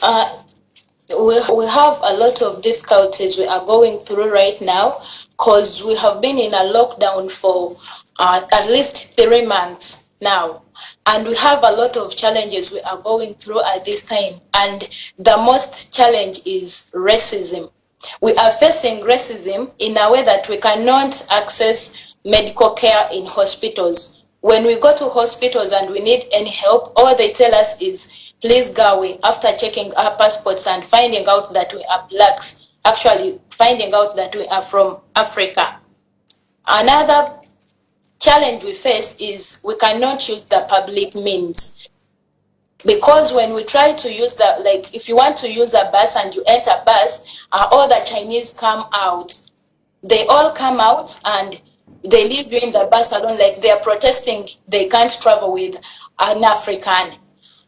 Uh, we have a lot of difficulties we are going through right now because we have been in a lockdown for at least 3 months now, and we have a lot of challenges we are going through at this time, and the most challenge is racism. We are facing racism in a way that we cannot access medical care in hospitals. When we go to hospitals and we need any help, all they tell us is, please go away, after checking our passports and finding out that we are blacks, actually finding out that we are from Africa. Another challenge we face is we cannot use the public means. Because when we try to use like if you want to use a bus and you enter a bus, all the Chinese come out. They all come out and they leave you in the bus alone, like they're protesting they can't travel with an African.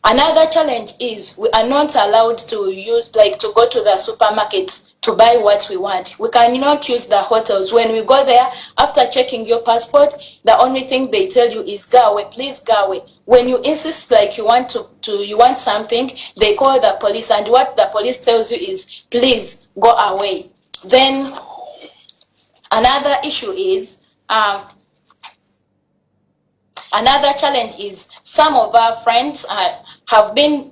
Another challenge is we are not allowed to use, like, to go to the supermarkets to buy what we want. We cannot use the hotels. When we go there, after checking your passport, the only thing they tell you is go away, please go away. When you insist like you want you want something, they call the police, and what the police tells you is, please go away. Then another issue is another challenge is some of our friends have been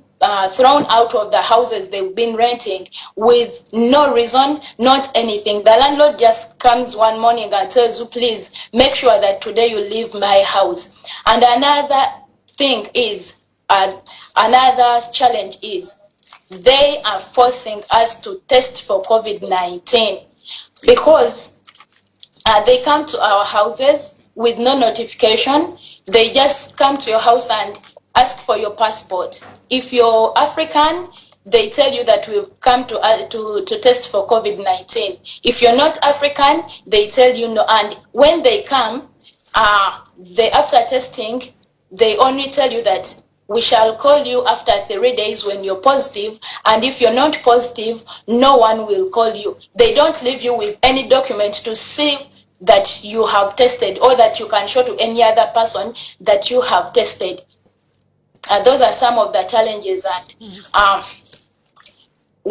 thrown out of the houses they've been renting with no reason, not anything. The landlord just comes one morning and tells you, please make sure that today you leave my house. And another thing is, another challenge is they are forcing us to test for COVID-19 because they come to our houses with no notification. They just come to your house and ask for your passport. If you're African, they tell you that we've come to test for COVID-19. If you're not African, they tell you no. And when they come, after testing, they only tell you that we shall call you after 3 days when you're positive, and if you're not positive, no one will call you. They don't leave you with any document to see that you have tested, or that you can show to any other person that you have tested. Those are some of the challenges, and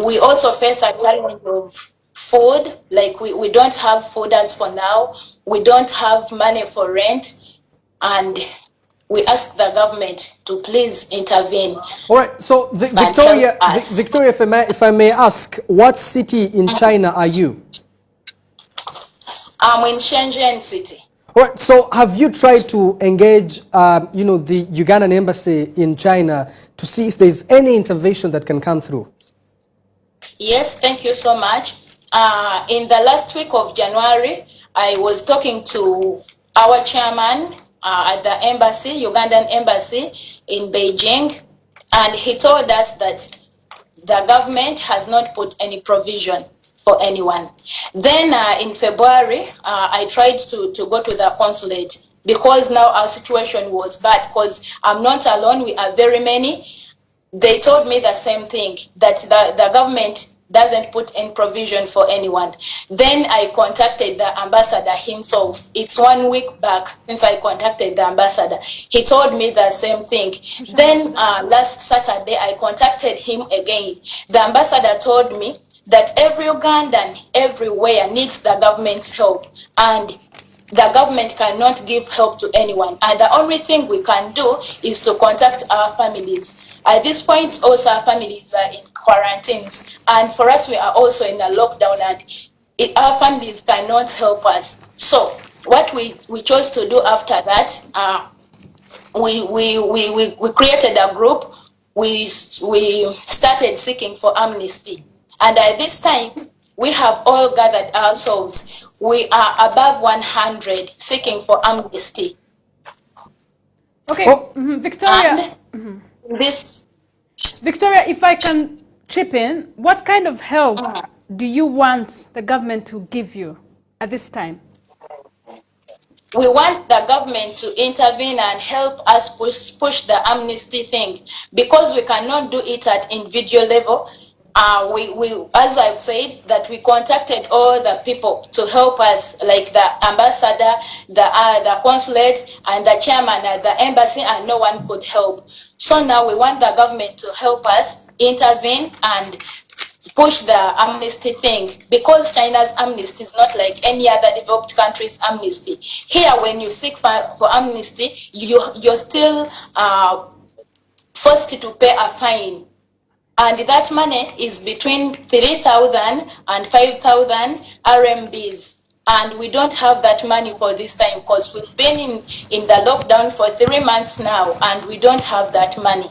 we also face a challenge of food. Like we don't have food as for now. We don't have money for rent, and we ask the government to please intervene. All right. So Victoria, if I may ask, what city in China are you? I'm in Shenzhen City. All right. So have you tried to engage, the Ugandan embassy in China to see if there's any intervention that can come through? Yes, thank you so much. In the last week of January, I was talking to our chairman at the embassy, Ugandan embassy in Beijing, and he told us that the government has not put any provision for anyone. Then in February, I tried to go to the consulate because now our situation was bad, because I'm not alone, we are very many. They told me the same thing, that the government doesn't put any provision for anyone. Then I contacted the ambassador himself. It's 1 week back since I contacted the ambassador. He told me the same thing. Then last Saturday, I contacted him again. The ambassador told me that every Ugandan everywhere needs the government's help, and the government cannot give help to anyone. And the only thing we can do is to contact our families. At this point, also our families are in quarantines, and for us, we are also in a lockdown, and our families cannot help us. So what we chose to do after that, we created a group. We started seeking for amnesty. And at this time, we have all gathered ourselves. We are above 100 seeking for amnesty. Okay, Victoria. Victoria, if I can chip in, what kind of help do you want the government to give you at this time? We want the government to intervene and help us push the amnesty thing, because we cannot do it at individual level. As I've said, that we contacted all the people to help us, like the ambassador, the consulate, and the chairman at the embassy, and no one could help. So now we want the government to help us intervene and push the amnesty thing, because China's amnesty is not like any other developed country's amnesty. Here, when you seek for amnesty, you're still forced to pay a fine. And that money is between 3,000 and 5,000 RMBs. And we don't have that money for this time, because we've been in the lockdown for 3 months now, and we don't have that money.